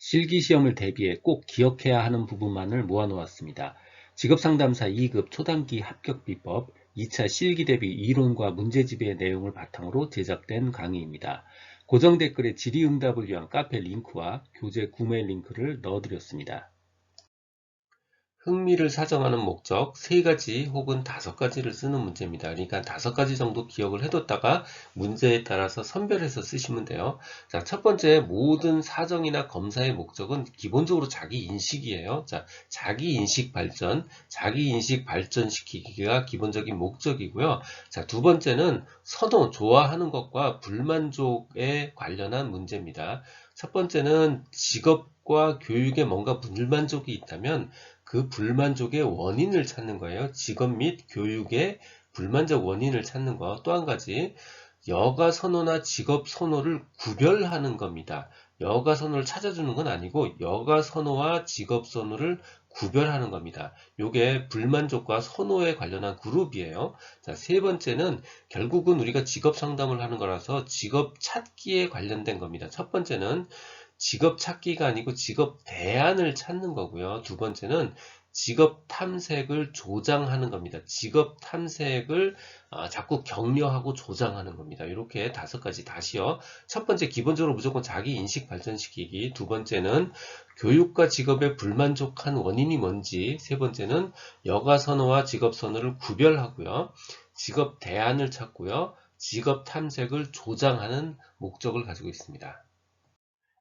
실기시험을 대비해 꼭 기억해야 하는 부분만을 모아놓았습니다. 직업상담사 2급 초단기 합격비법 2차 실기대비 이론과 문제집의 내용을 바탕으로 제작된 강의입니다. 고정 댓글에 질의응답을 위한 카페 링크와 교재 구매 링크를 넣어드렸습니다. 흥미를 사정하는 목적 3가지 혹은 5가지를 쓰는 문제입니다. 그러니까 5가지 정도 기억을 해뒀다가 문제에 따라서 선별해서 쓰시면 돼요. 자, 첫 번째, 모든 사정이나 검사의 목적은 기본적으로 자기 인식이에요. 자, 자기 인식 발전, 자기 인식 발전시키기가 기본적인 목적이고요. 자, 두 번째는 선호, 좋아하는 것과 불만족에 관련한 문제입니다. 첫 번째는 직업과 교육에 뭔가 불만족이 있다면 그 불만족의 원인을 찾는 거예요. 직업 및 교육의 불만족 원인을 찾는 거. 또 한 가지, 여가 선호나 직업 선호를 구별하는 겁니다. 여가 선호를 찾아주는 건 아니고 여가 선호와 직업 선호를 구별하는 겁니다. 이게 불만족과 선호에 관련한 그룹이에요. 자, 세 번째는 결국은 우리가 직업 상담을 하는 거라서 직업 찾기에 관련된 겁니다. 첫 번째는 직업 찾기가 아니고 직업 대안을 찾는 거고요. 두 번째는 직업 탐색을 조장하는 겁니다. 직업 탐색을 자꾸 격려하고 조장하는 겁니다. 이렇게 5가지 다시요. 첫 번째, 기본적으로 무조건 자기 인식 발전시키기. 두 번째는 교육과 직업에 불만족한 원인이 뭔지. 세 번째는 여가 선호와 직업 선호를 구별하고요. 직업 대안을 찾고요. 직업 탐색을 조장하는 목적을 가지고 있습니다.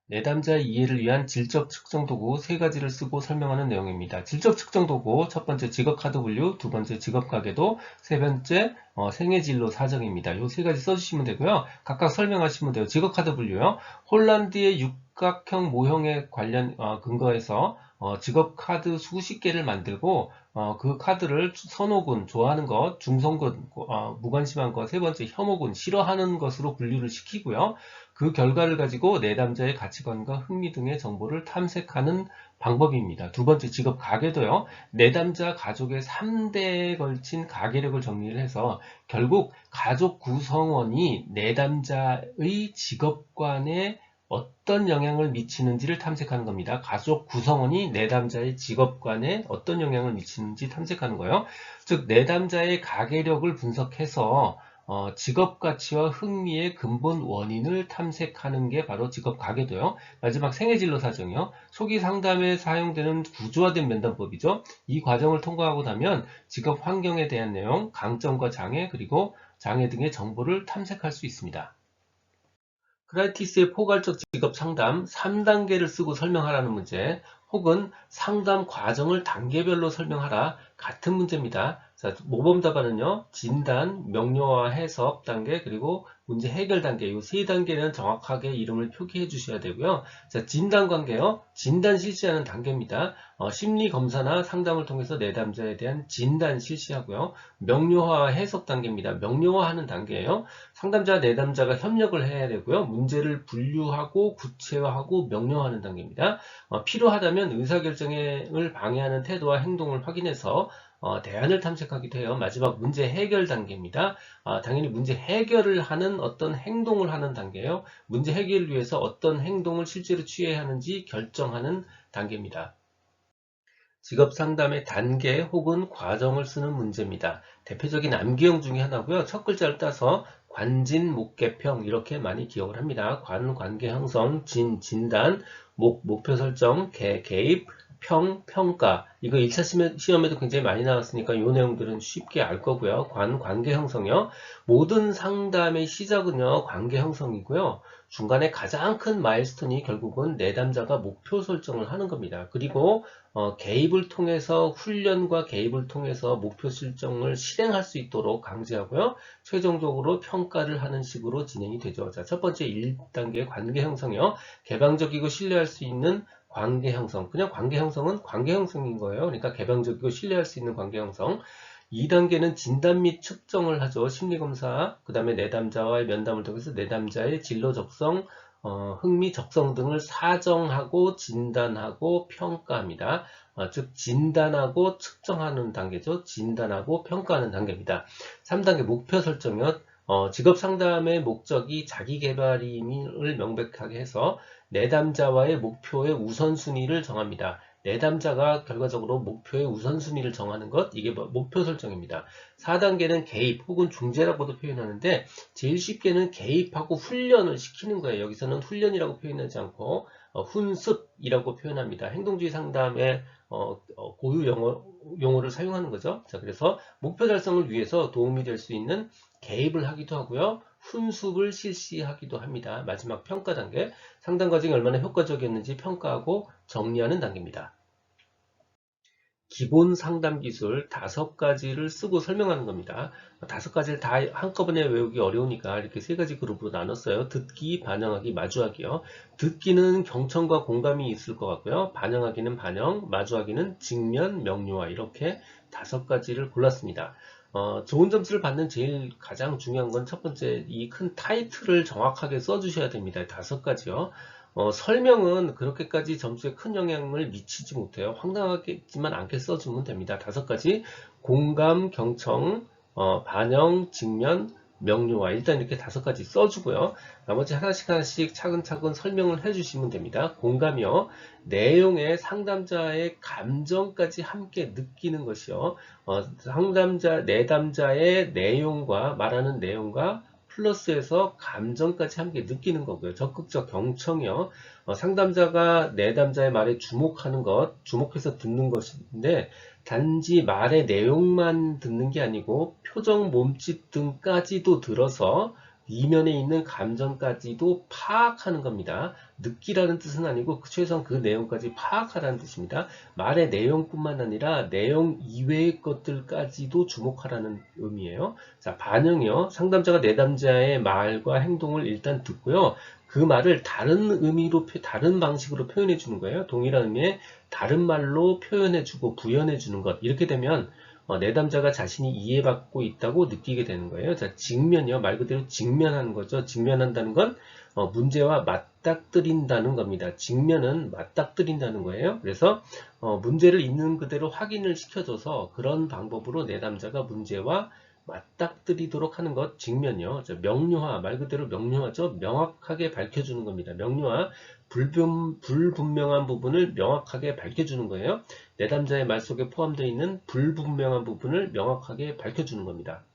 내담자의 이해를 위한 질적 측정 도구 3가지를 쓰고 설명하는 내용입니다. 질적 측정 도구, 첫 번째 직업카드 분류, 두 번째 직업가계도, 세 번째 생애진로 사정입니다. 이 3가지 써주시면 되고요. 각각 설명하시면 돼요. 직업카드 분류요. 홀란드의 육각형 모형에 관련 근거해서 직업카드 수십 개를 만들고 그 카드를 선호군, 좋아하는 것, 중성군, 무관심한 것, 세 번째 혐오군, 싫어하는 것으로 분류를 시키고요. 그 결과를 가지고 내담자의 가치관과 흥미 등의 정보를 탐색하는 방법입니다. 두 번째 직업 가계도요. 내담자 가족의 3대에 걸친 가계력을 정리를 해서 결국 가족 구성원이 내담자의 직업관에 어떤 영향을 미치는지를 탐색하는 겁니다. 가족 구성원이 내담자의 직업관에 어떤 영향을 미치는지 탐색하는 거예요. 즉 내담자의 가계력을 분석해서 직업 가치와 흥미의 근본 원인을 탐색하는 게 바로 직업 가계도요. 마지막 생애진로 사정이요. 초기 상담에 사용되는 구조화된 면담법이죠. 이 과정을 통과하고 나면 직업 환경에 대한 내용, 강점과 장애, 그리고 장애 등의 정보를 탐색할 수 있습니다. 크라이티스의 포괄적 직업 상담 3단계를 쓰고 설명하라는 문제, 혹은 상담 과정을 단계별로 설명하라, 같은 문제입니다. 자, 모범 답안은요, 진단, 명료화 해석 단계, 그리고 문제 해결 단계, 이 3단계는 정확하게 이름을 표기해 주셔야 되고요. 자, 진단 관계요, 진단 실시하는 단계입니다. 심리 검사나 상담을 통해서 내담자에 대한 진단 실시하고요. 명료화 해석 단계입니다. 명료화하는 단계예요. 상담자, 내담자가 협력을 해야 되고요. 문제를 분류하고 구체화하고 명료화하는 단계입니다. 필요하다면 의사결정을 방해하는 태도와 행동을 확인해서 대안을 탐색하기도 해요. 마지막 문제 해결 단계입니다. 당연히 문제 해결을 하는 어떤 행동을 하는 단계예요. 문제 해결을 위해서 어떤 행동을 실제로 취해야 하는지 결정하는 단계입니다. 직업 상담의 단계 혹은 과정을 쓰는 문제입니다. 대표적인 암기형 중에 하나고요. 첫 글자를 따서 관진, 목개평 이렇게 많이 기억을 합니다. 관, 관계 형성, 진, 진단, 목표 설정, 개입, 평가. 이거 1차 시험에도 굉장히 많이 나왔으니까 이 내용들은 쉽게 알 거고요. 관계 형성이요. 모든 상담의 시작은요, 관계 형성이고요. 중간에 가장 큰 마일스톤이 결국은 내담자가 목표 설정을 하는 겁니다. 그리고 개입을 통해서 훈련과 개입을 통해서 목표 설정을 실행할 수 있도록 강제하고요. 최종적으로 평가를 하는 식으로 진행이 되죠. 자, 첫 번째 1단계 관계 형성이요. 개방적이고 신뢰할 수 있는 관계 형성. 그냥 관계 형성은 관계 형성인 거예요. 그러니까 개방적이고 신뢰할 수 있는 관계 형성. 2단계는 진단 및 측정을 하죠. 심리검사, 그 다음에 내담자와의 면담을 통해서 내담자의 진로 적성, 흥미, 적성 등을 사정하고 진단하고 평가합니다. 즉 진단하고 측정하는 단계죠. 진단하고 평가하는 단계입니다. 3단계 목표 설정이요. 직업 상담의 목적이 자기 개발임을 명백하게 해서 내담자와의 목표의 우선순위를 정합니다. 내담자가 결과적으로 목표의 우선순위를 정하는 것, 이게 목표 설정입니다. 4단계는 개입 혹은 중재라고도 표현하는데 제일 쉽게는 개입하고 훈련을 시키는 거예요. 여기서는 훈련이라고 표현하지 않고 훈습이라고 표현합니다. 행동주의 상담의 고유 용어를 사용하는 거죠. 자, 그래서 목표 달성을 위해서 도움이 될 수 있는 개입을 하기도 하고요. 훈습을 실시하기도 합니다. 마지막 평가 단계, 상담 과정이 얼마나 효과적이었는지 평가하고 정리하는 단계입니다. 기본 상담 기술 5가지를 쓰고 설명하는 겁니다. 5가지를 다 한꺼번에 외우기 어려우니까 이렇게 3가지 그룹으로 나눴어요. 듣기, 반영하기, 마주하기요. 듣기는 경청과 공감이 있을 것 같고요. 반영하기는 반영, 마주하기는 직면, 명료화 이렇게 5가지를 골랐습니다. 좋은 점수를 받는 제일 가장 중요한 건 첫 번째 이 큰 타이틀을 정확하게 써주셔야 됩니다. 5가지요. 설명은 그렇게까지 점수에 큰 영향을 미치지 못해요. 황당하겠지만 않게 써주면 됩니다. 5가지 공감, 경청, 반영, 직면, 명료화 일단 이렇게 5가지 써주고요. 나머지 하나씩 차근차근 설명을 해주시면 됩니다. 공감이요. 내용의 상담자의 감정까지 함께 느끼는 것이요. 내담자의 내용과 말하는 내용과 플러스해서 감정까지 함께 느끼는 거고요. 적극적 경청이요. 상담자가 내담자의 말에 주목하는 것, 주목해서 듣는 것인데 단지 말의 내용만 듣는 게 아니고 표정, 몸짓 등까지도 들어서 이면에 있는 감정까지도 파악하는 겁니다. 느끼라는 뜻은 아니고 최소한 그 내용까지 파악하라는 뜻입니다. 말의 내용뿐만 아니라 내용 이외의 것들까지도 주목하라는 의미예요. 자, 반응이요. 상담자가 내담자의 말과 행동을 일단 듣고요. 그 말을 다른 의미로, 다른 방식으로 표현해 주는 거예요. 동일한 의미의 다른 말로 표현해 주고 부연해 주는 것. 이렇게 되면 내담자가 자신이 이해받고 있다고 느끼게 되는 거예요. 자, 직면이요. 말 그대로 직면하는 거죠. 직면한다는 건 문제와 맞닥뜨린다는 겁니다. 직면은 맞닥뜨린다는 거예요. 그래서 문제를 있는 그대로 확인을 시켜줘서 그런 방법으로 내담자가 문제와 맞닥뜨리도록 하는 것, 직면이요. 명료화, 말 그대로 명료하죠. 명확하게 밝혀주는 겁니다. 명료화, 불분명한 부분을 명확하게 밝혀주는 거예요. 내담자의 말 속에 포함되어 있는 불분명한 부분을 명확하게 밝혀주는 겁니다.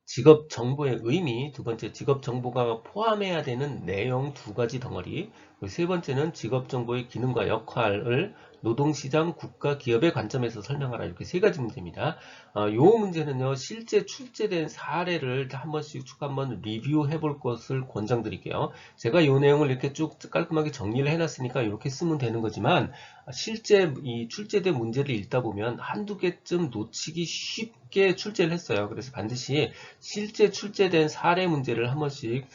직업 정보의 의미, 두 번째 직업 정보가 포함해야 되는 내용 2가지 덩어리, 세 번째는 직업 정보의 기능과 역할을 노동시장, 국가, 기업의 관점에서 설명하라 이렇게 3가지 문제입니다. 요 문제는요 실제 출제된 사례를 한 번씩 쭉 한번 리뷰해 볼 것을 권장드릴게요. 제가 이 내용을 이렇게 쭉 깔끔하게 정리를 해놨으니까 이렇게 쓰면 되는 거지만 실제 이 출제된 문제를 읽다 보면 한두 개쯤 놓치기 쉽게 출제를 했어요. 그래서 반드시 실제 출제된 사례 문제를 한 번씩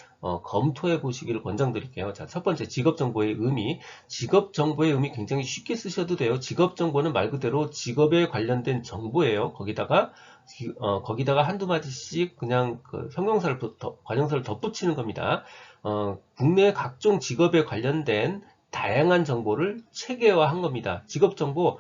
검토해 보시기를 권장드릴게요. 자, 첫 번째 직업정보의 의미. 직업정보의 의미 굉장히 쉽게 쓰셔도 돼요. 직업정보는 말 그대로 직업에 관련된 정보예요. 거기다가 한두 마디씩 그냥 그 형용사를 관형사를 덧붙이는 겁니다. 국내 각종 직업에 관련된 다양한 정보를 체계화한 겁니다. 직업정보,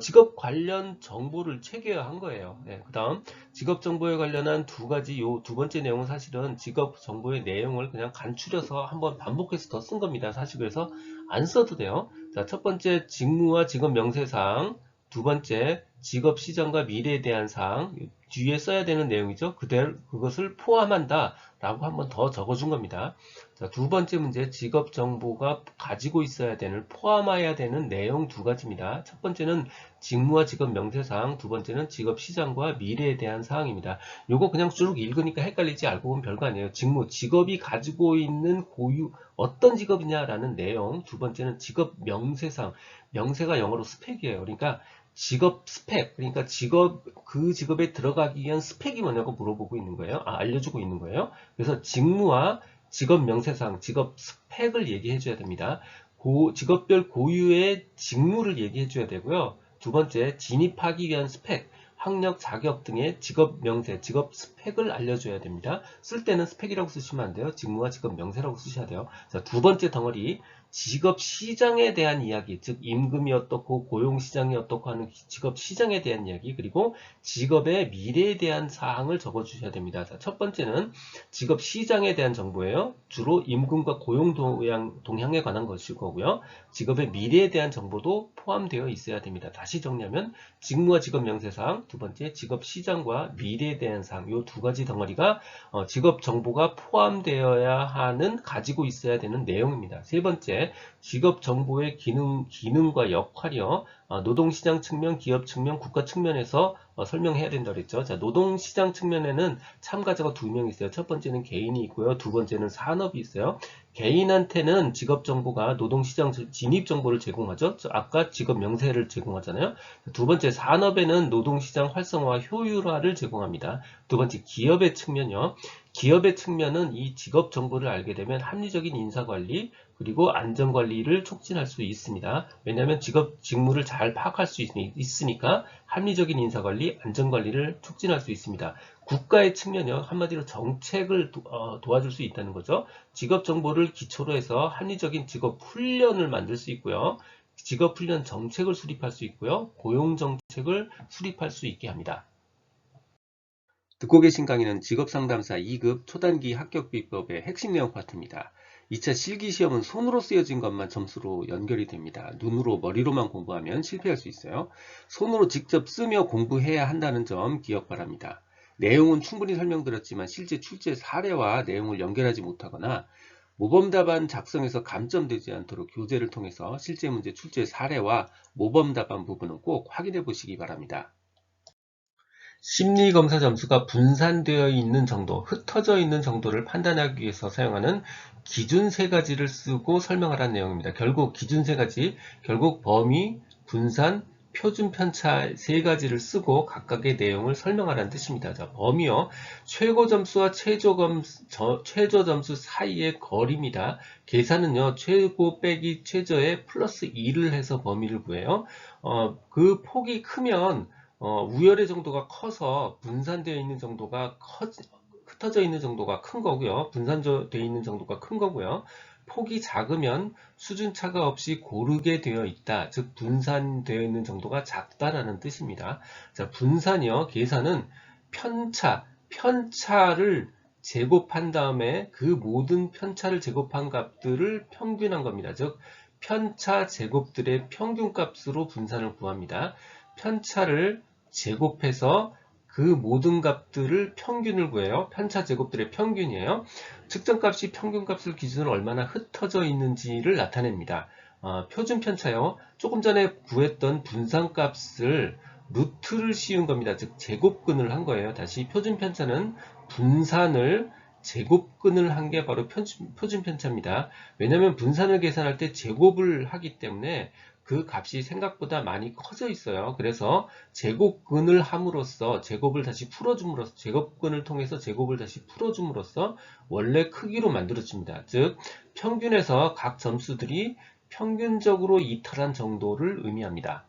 직업 관련 정보를 체계화한 거예요. 네, 그 다음 직업정보에 관련한 2가지, 요 2번째 내용은 사실은 직업정보의 내용을 그냥 간추려서 한번 반복해서 더 쓴 겁니다. 사실 그래서 안 써도 돼요. 자, 첫 번째 직무와 직업 명세사항, 2번째 직업 시장과 미래에 대한 사항, 뒤에 써야 되는 내용이죠. 그것을 포함한다 라고 한번 더 적어준 겁니다. 자, 2번째 문제 직업 정보가 가지고 있어야 되는, 포함해야 되는 내용 2가지입니다. 첫 번째는 직무와 직업 명세사항, 2번째는 직업 시장과 미래에 대한 사항입니다. 요거 그냥 쭉 읽으니까 헷갈리지, 알고 보면 별거 아니에요. 직무, 직업이 가지고 있는 고유, 어떤 직업이냐라는 내용. 2번째는 직업 명세사항, 명세가 영어로 스펙이에요. 그러니까 직업 스펙, 그러니까 그 직업에 들어가기 위한 스펙이 뭐냐고 물어보고 있는 거예요. 알려주고 있는 거예요. 그래서 직무와 직업 명세사항, 직업 스펙을 얘기해 줘야 됩니다. 직업별 고유의 직무를 얘기해 줘야 되고요. 2번째, 진입하기 위한 스펙, 학력, 자격 등의 직업 명세, 직업 스펙을 알려줘야 됩니다. 쓸 때는 스펙이라고 쓰시면 안 돼요. 직무와 직업 명세라고 쓰셔야 돼요. 자, 2번째 덩어리, 직업 시장에 대한 이야기, 즉 임금이 어떻고 고용 시장이 어떻고 하는 직업 시장에 대한 이야기, 그리고 직업의 미래에 대한 사항을 적어 주셔야 됩니다. 자, 첫 번째는 직업 시장에 대한 정보예요. 주로 임금과 고용 동향에 관한 것일 거고요. 직업의 미래에 대한 정보도 포함되어 있어야 됩니다. 다시 정리하면 직무와 직업 명세사항, 두 번째 직업 시장과 미래에 대한 사항, 이 두 가지 덩어리가 직업 정보가 포함되어야 하는, 가지고 있어야 되는 내용입니다. 세 번째, 직업 정보의 기능과 역할이요. 노동시장 측면, 기업 측면, 국가 측면에서 설명해야 된다고 그랬죠. 자, 노동시장 측면에는 참가자가 두 명 있어요. 첫 번째는 개인이 있고요. 두 번째는 산업이 있어요. 개인한테는 직업 정보가 노동시장 진입 정보를 제공하죠. 아까 직업 명세를 제공하잖아요. 두 번째, 산업에는 노동시장 활성화, 효율화를 제공합니다. 두 번째, 기업의 측면이요. 기업의 측면은 이 직업 정보를 알게 되면 합리적인 인사관리, 그리고 안전관리를 촉진할 수 있습니다. 왜냐하면 직무를 잘 파악할 수 있으니까 합리적인 인사관리, 안전관리를 촉진할 수 있습니다. 국가의 측면이요. 한마디로 정책을 도와줄 수 있다는 거죠. 직업 정보를 기초로 해서 합리적인 직업 훈련을 만들 수 있고요. 직업 훈련 정책을 수립할 수 있고요. 고용 정책을 수립할 수 있게 합니다. 듣고 계신 강의는 직업상담사 2급 초단기 합격비법의 핵심 내용 파트입니다. 2차 실기시험은 손으로 쓰여진 것만 점수로 연결이 됩니다. 눈으로 머리로만 공부하면 실패할 수 있어요. 손으로 직접 쓰며 공부해야 한다는 점 기억 바랍니다. 내용은 충분히 설명드렸지만 실제 출제 사례와 내용을 연결하지 못하거나 모범답안 작성에서 감점되지 않도록 교재를 통해서 실제 문제 출제 사례와 모범답안 부분은 꼭 확인해 보시기 바랍니다. 심리검사 점수가 분산되어 있는 정도, 흩어져 있는 정도를 판단하기 위해서 사용하는 기준 세 가지를 쓰고 설명하라는 내용입니다. 결국 기준 세 가지, 결국 범위, 분산, 표준 편차 세 가지를 쓰고 각각의 내용을 설명하라는 뜻입니다. 자, 범위요. 최고 점수와 최저 점수 사이의 거리입니다. 계산은요. 최고 빼기 최저에 플러스 2를 해서 범위를 구해요. 그 폭이 크면 우열의 정도가 커서 분산되어 있는 정도가 흩어져 있는 정도가 큰 거고요. 분산되어 있는 정도가 큰 거고요. 폭이 작으면 수준차가 없이 고르게 되어 있다. 즉 분산되어 있는 정도가 작다라는 뜻입니다. 자, 분산이요. 계산은 편차를 제곱한 다음에 그 모든 편차를 제곱한 값들을 평균한 겁니다. 즉 편차 제곱들의 평균값으로 분산을 구합니다. 편차를 제곱해서 그 모든 값들을 평균을 구해요. 편차 제곱들의 평균이에요. 측정값이 평균값을 기준으로 얼마나 흩어져 있는지를 나타냅니다. 표준 편차요. 조금 전에 구했던 분산값을 루트를 씌운 겁니다. 즉 제곱근을 한 거예요. 다시 표준 편차는 분산을 제곱근을 한 게 바로 표준 편차입니다. 왜냐하면 분산을 계산할 때 제곱을 하기 때문에 그 값이 생각보다 많이 커져 있어요. 그래서 제곱근을 함으로써 제곱을 다시 풀어줌으로써 제곱근을 통해서 제곱을 다시 풀어줌으로써 원래 크기로 만들어집니다. 즉 평균에서 각 점수들이 평균적으로 이탈한 정도를 의미합니다.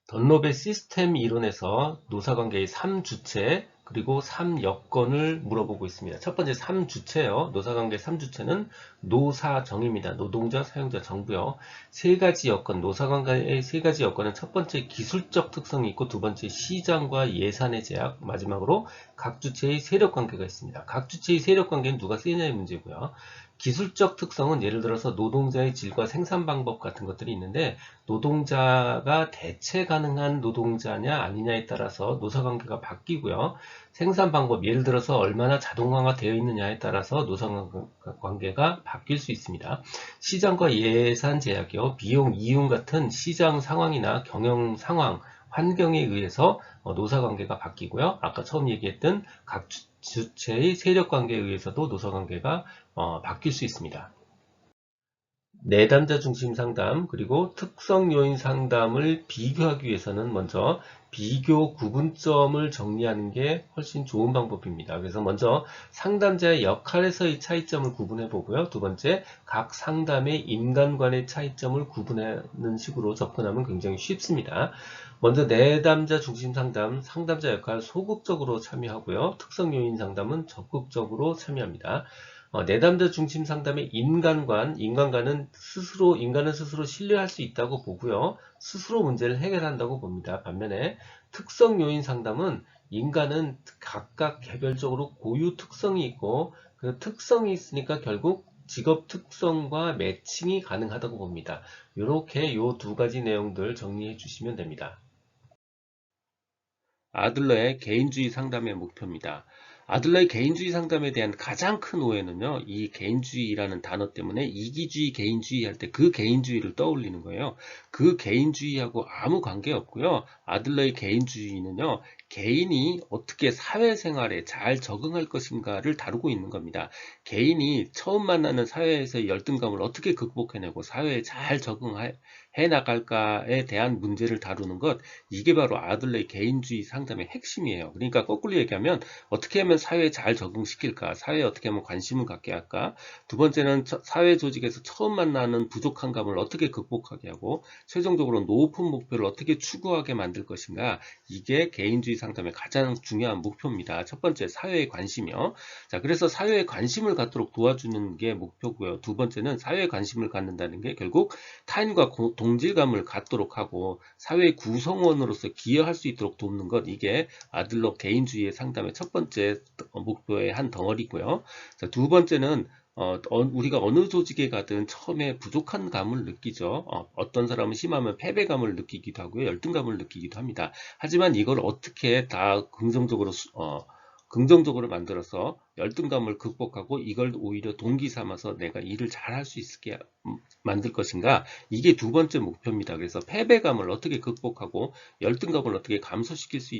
던롭의 시스템 이론에서 노사관계의 3주체 그리고 3여건을 물어보고 있습니다. 첫 번째 3주체요. 노사관계 3주체는 노사정입니다. 노동자, 사용자, 정부요. 세 가지 여건, 노사관계의 세 가지 여건은 첫 번째 기술적 특성이 있고 두 번째 시장과 예산의 제약, 마지막으로 각 주체의 세력관계가 있습니다. 각 주체의 세력관계는 누가 쓰느냐의 문제고요. 기술적 특성은 예를 들어서 노동자의 질과 생산 방법 같은 것들이 있는데 노동자가 대체 가능한 노동자냐 아니냐에 따라서 노사관계가 바뀌고요. 생산 방법, 예를 들어서 얼마나 자동화가 되어 있느냐에 따라서 노사관계가 바뀔 수 있습니다. 시장과 예산 제약이요. 비용, 이윤 같은 시장 상황이나 경영 상황, 환경에 의해서 노사관계가 바뀌고요. 아까 처음 얘기했던 각 주체의 세력관계에 의해서도 노사관계가 바뀔 수 있습니다. 내담자 중심 상담 그리고 특성 요인 상담을 비교하기 위해서는 먼저 비교 구분점을 정리하는 게 훨씬 좋은 방법입니다. 그래서 먼저 상담자의 역할에서의 차이점을 구분해 보고요. 두 번째, 각 상담의 인간관의 차이점을 구분하는 식으로 접근하면 굉장히 쉽습니다. 먼저 내담자 중심 상담, 상담자 역할 소극적으로 참여하고요. 특성 요인 상담은 적극적으로 참여합니다. 내담자 중심 상담의 인간은 스스로 신뢰할 수 있다고 보고요. 스스로 문제를 해결한다고 봅니다. 반면에 특성 요인 상담은 인간은 각각 개별적으로 고유 특성이 있고 그 특성이 있으니까 결국 직업 특성과 매칭이 가능하다고 봅니다. 이렇게 요 두 가지 내용들 정리해 주시면 됩니다. 아들러의 개인주의 상담의 목표입니다. 아들러의 개인주의 상담에 대한 가장 큰 오해는요, 이 개인주의라는 단어 때문에 이기주의, 개인주의 할 때 그 개인주의를 떠올리는 거예요. 그 개인주의하고 아무 관계 없고요. 아들러의 개인주의는요, 개인이 어떻게 사회생활에 잘 적응할 것인가를 다루고 있는 겁니다. 개인이 처음 만나는 사회에서의 열등감을 어떻게 극복해내고 사회에 잘 적응해 나갈까에 대한 문제를 다루는 것, 이게 바로 아들러의 개인주의 상담의 핵심이에요. 그러니까 거꾸로 얘기하면 어떻게 하면 사회에 잘 적응시킬까? 사회에 어떻게 하면 관심을 갖게 할까? 두 번째는 사회 조직에서 처음 만나는 부족한 감을 어떻게 극복하게 하고 최종적으로 높은 목표를 어떻게 추구하게 만들 것인가? 이게 개인주의 상담의 가장 중요한 목표입니다. 첫 번째, 사회에 관심이요. 자, 그래서 사회에 관심을 갖도록 도와주는 게 목표고요. 두 번째는 사회에 관심을 갖는다는 게 결국 타인과 동질감을 갖도록 하고 사회의 구성원으로서 기여할 수 있도록 돕는 것, 이게 아들러 개인주의의 상담의 첫 번째 목표의 한 덩어리고요. 자, 두 번째는 우리가 어느 조직에 가든 처음에 부족한 감을 느끼죠. 어떤 사람은 심하면 패배감을 느끼기도 하고요. 열등감을 느끼기도 합니다. 하지만 이걸 어떻게 다 긍정적으로 만들어서 열등감을 극복하고 이걸 오히려 동기 삼아서 내가 일을 잘 할 수 있게 만들 것인가, 이게 두 번째 목표입니다. 그래서 패배감을 어떻게 극복하고 열등감을 어떻게 감소시킬 수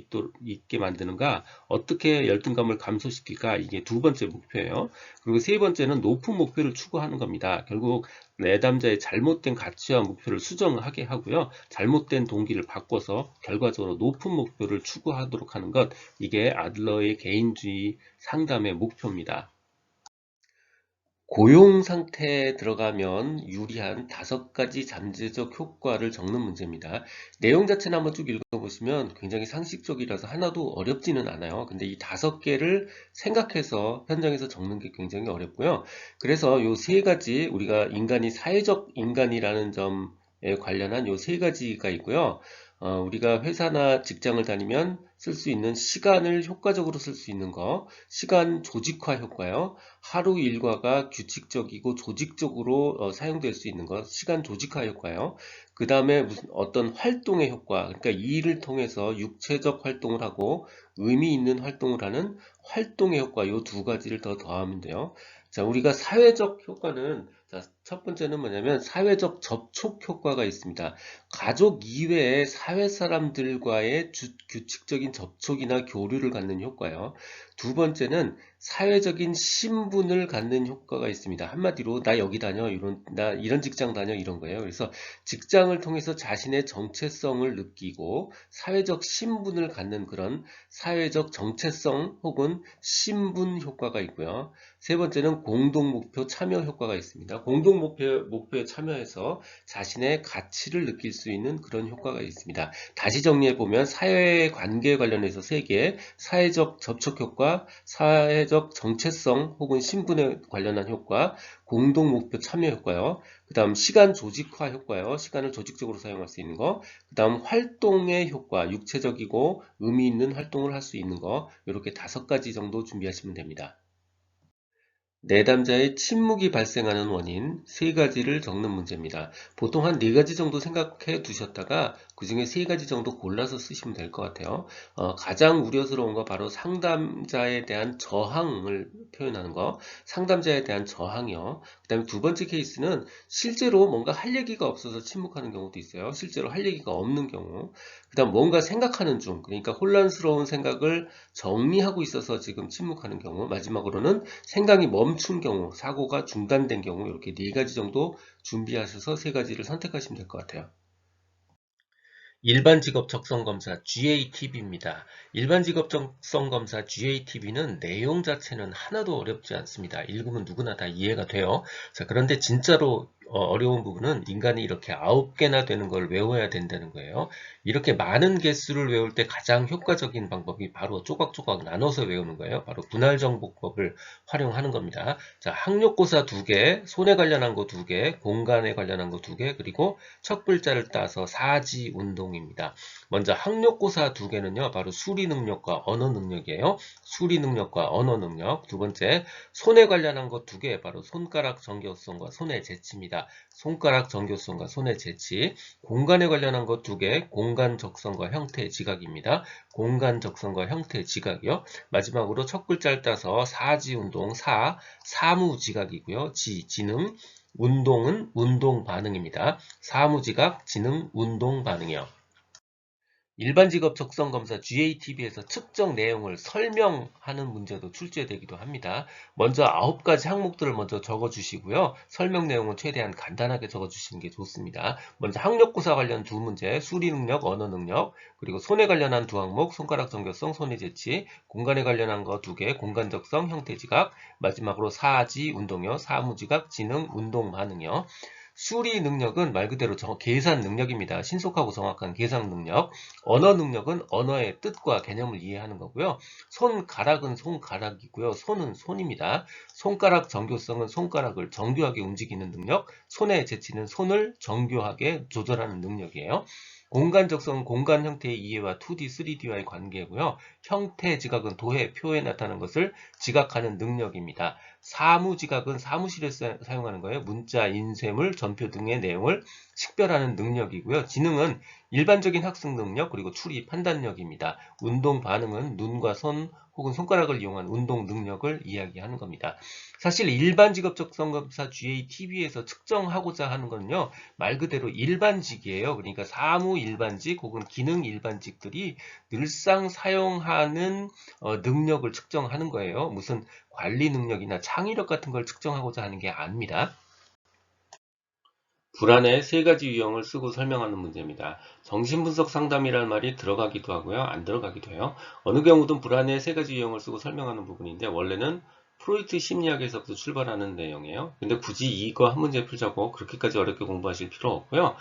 있게 만드는가, 어떻게 열등감을 감소시킬까, 이게 두 번째 목표예요. 그리고 세 번째는 높은 목표를 추구하는 겁니다. 결국 내담자의 잘못된 가치와 목표를 수정하게 하고요. 잘못된 동기를 바꿔서 결과적으로 높은 목표를 추구하도록 하는 것, 이게 아들러의 개인주의 상담의 목표입니다. 고용 상태에 들어가면 유리한 5가지 잠재적 효과를 적는 문제입니다. 내용 자체는 한번 쭉 읽어보시면 굉장히 상식적이라서 하나도 어렵지는 않아요. 근데 이 5개를 생각해서 현장에서 적는 게 굉장히 어렵고요. 그래서 요 3가지, 우리가 인간이 사회적 인간이라는 점에 관련한 요 3가지가 있고요. 우리가 회사나 직장을 다니면 쓸 수 있는 시간을 효과적으로 쓸 수 있는 거, 시간 조직화 효과요. 하루 일과가 규칙적이고 조직적으로 사용될 수 있는 것, 시간 조직화 효과요. 그 다음에 무슨 어떤 활동의 효과, 그러니까 이 일을 통해서 육체적 활동을 하고 의미 있는 활동을 하는 활동의 효과, 요 2가지를 더 더하면 돼요. 자, 우리가 사회적 효과는, 자, 첫 번째는 뭐냐면 사회적 접촉 효과가 있습니다. 가족 이외의 사회 사람들과의 규칙적인 접촉이나 교류를 갖는 효과요. 두 번째는 사회적인 신분을 갖는 효과가 있습니다. 한마디로 나 여기 다녀, 나 이런 직장 다녀, 이런 거예요. 그래서 직장을 통해서 자신의 정체성을 느끼고 사회적 신분을 갖는 그런 사회적 정체성 혹은 신분 효과가 있고요. 세 번째는 공동 목표 참여 효과가 있습니다. 공동 목표에 참여해서 자신의 가치를 느낄 수 있는 그런 효과가 있습니다. 다시 정리해 보면 사회 관계에 관련해서 3개, 사회적 접촉 효과, 사회적 정체성 혹은 신분에 관련한 효과, 공동 목표 참여 효과요. 그 다음 시간 조직화 효과요. 시간을 조직적으로 사용할 수 있는 거. 그 다음 활동의 효과, 육체적이고 의미 있는 활동을 할 수 있는 거. 이렇게 5가지 정도 준비하시면 됩니다. 내담자의 침묵이 발생하는 원인 3가지를 적는 문제입니다. 보통 한 4가지 정도 생각해 두셨다가 그 중에 3가지 정도 골라서 쓰시면 될 것 같아요. 가장 우려스러운 거 바로 상담자에 대한 저항을 표현하는 거, 상담자에 대한 저항이요. 그 다음에 두 번째 케이스는 실제로 뭔가 할 얘기가 없어서 침묵하는 경우도 있어요. 실제로 할 얘기가 없는 경우. 그 다음 뭔가 생각하는 중, 그러니까 혼란스러운 생각을 정리하고 있어서 지금 침묵하는 경우. 마지막으로는 생각이 멈춘 경우, 사고가 중단된 경우, 이렇게 4가지 정도 준비하셔서 3가지를 선택하시면 될 것 같아요. 일반 직업 적성 검사 GATB입니다. 일반 직업 적성 검사 GATB는 내용 자체는 하나도 어렵지 않습니다. 읽으면 누구나 다 이해가 돼요. 자, 그런데 진짜로 어려운 부분은 인간이 이렇게 9개나 되는 걸 외워야 된다는 거예요. 이렇게 많은 개수를 외울 때 가장 효과적인 방법이 바로 조각조각 나눠서 외우는 거예요. 바로 분할정복법을 활용하는 겁니다. 자, 학력고사 2개, 손에 관련한 거 2개, 공간에 관련한 거 2개, 그리고 첫 글자를 따서 사지 운동입니다. 먼저 학력고사 2개는요, 바로 수리 능력과 언어 능력이에요. 수리 능력과 언어 능력. 두 번째, 손에 관련한 것 2개, 바로 손가락 정교성과 손의 재치입니다. 손가락 정교성과 손의 재치. 공간에 관련한 것 2개, 공간 적성과 형태의 지각입니다. 공간 적성과 형태의 지각이요. 마지막으로 첫 글자를 따서 사지 운동, 사무지각이고요. 지능, 운동은 운동 반응입니다. 사무지각, 지능, 운동 반응이요. 일반 직업 적성 검사 GATB에서 측정 내용을 설명하는 문제도 출제되기도 합니다. 먼저 9가지 항목들을 먼저 적어주시고요. 설명 내용은 최대한 간단하게 적어주시는 게 좋습니다. 먼저 학력고사 관련 2문제, 수리 능력, 언어 능력, 그리고 손에 관련한 2항목, 손가락 정교성, 손의 재치, 공간에 관련한 거 2개, 공간 적성, 형태 지각, 마지막으로 사지 운동요, 사무지각, 지능, 운동 반응요. 수리 능력은 말 그대로 계산 능력입니다. 신속하고 정확한 계산 능력. 언어 능력은 언어의 뜻과 개념을 이해하는 거고요. 손가락은 손가락이고요. 손은 손입니다. 손가락 정교성은 손가락을 정교하게 움직이는 능력. 손의 재치는 손을 정교하게 조절하는 능력이에요. 공간 적성은 공간 형태의 이해와 2D, 3D와의 관계고요. 형태 지각은 도해, 표에 나타나는 것을 지각하는 능력입니다. 사무 지각은 사무실에서 사용하는 거예요. 문자, 인쇄물, 전표 등의 내용을 식별하는 능력이고요. 지능은 일반적인 학습 능력 그리고 추리 판단력입니다. 운동 반응은 눈과 손 혹은 손가락을 이용한 운동 능력을 이야기하는 겁니다. 사실 일반 직업 적성 검사 GATB에서 측정하고자 하는 거는요. 말 그대로 일반직이에요. 그러니까 사무 일반직 혹은 기능 일반직들이 늘상 사용하는 능력을 측정하는 거예요. 무슨 관리 능력이나 창의력 같은 걸 측정하고자 하는 게 아닙니다. 불안의 3가지 유형을 쓰고 설명하는 문제입니다. 정신분석 상담이라는 말이 들어가기도 하고요. 안 들어가기도 해요. 어느 경우든 불안의 3가지 유형을 쓰고 설명하는 부분인데 원래는 프로이트 심리학에서부터 출발하는 내용이에요. 근데 굳이 이거 한 문제 풀자고 그렇게까지 어렵게 공부하실 필요 없고요.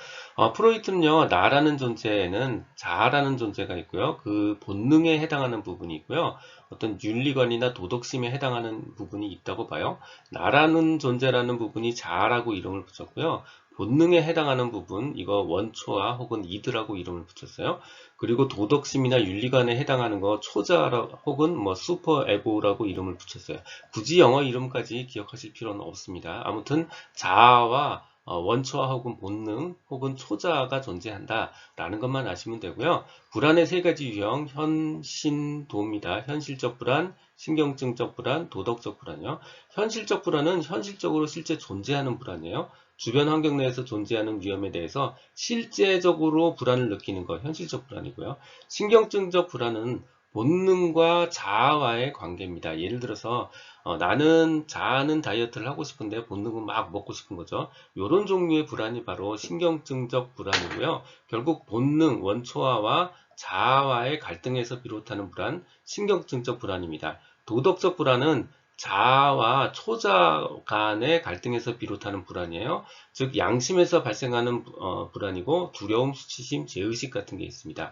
프로이트는요. 나라는 존재에는 자아라는 존재가 있고요. 그 본능에 해당하는 부분이 있고요. 어떤 윤리관이나 도덕심에 해당하는 부분이 있다고 봐요. 나라는 존재라는 부분이 자아라고 이름을 붙였고요. 본능에 해당하는 부분, 이거 원초와 혹은 이드라고 이름을 붙였어요. 그리고 도덕심이나 윤리관에 해당하는 거 초자 혹은 뭐 슈퍼 에고라고 이름을 붙였어요. 굳이 영어 이름까지 기억하실 필요는 없습니다. 아무튼 자아와 원초와 혹은 본능 혹은 초자가 존재한다 라는 것만 아시면 되고요. 불안의 3가지 유형, 현신도입니다. 현실적 불안, 신경증적 불안, 도덕적 불안이요. 현실적 불안은 현실적으로 실제 존재하는 불안이에요. 주변 환경 내에서 존재하는 위험에 대해서 실제적으로 불안을 느끼는 것, 현실적 불안이고요. 신경증적 불안은 본능과 자아와의 관계입니다. 예를 들어서 나는 자아는 다이어트를 하고 싶은데 본능은 막 먹고 싶은 거죠. 이런 종류의 불안이 바로 신경증적 불안이고요. 결국 본능, 원초화와 자아와의 갈등에서 비롯하는 불안, 신경증적 불안입니다. 도덕적 불안은 자아와 초자 간의 갈등에서 비롯하는 불안이에요. 즉 양심에서 발생하는 불안이고 두려움, 수치심, 죄의식 같은 게 있습니다.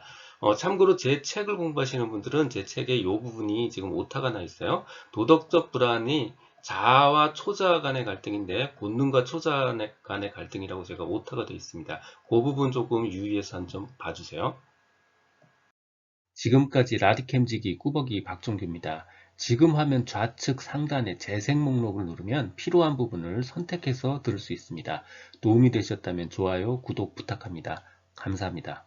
참고로 제 책을 공부하시는 분들은 제 책의 이 부분이 지금 오타가 나 있어요. 도덕적 불안이 자아와 초자 간의 갈등인데 본능과 초자 간의 갈등이라고 제가 오타가 되어 있습니다. 그 부분 조금 유의해서 한 점 봐주세요. 지금까지 라디캠지기 꾸벅이 박종규입니다. 지금 화면 좌측 상단의 재생 목록을 누르면 필요한 부분을 선택해서 들을 수 있습니다. 도움이 되셨다면 좋아요, 구독 부탁합니다. 감사합니다.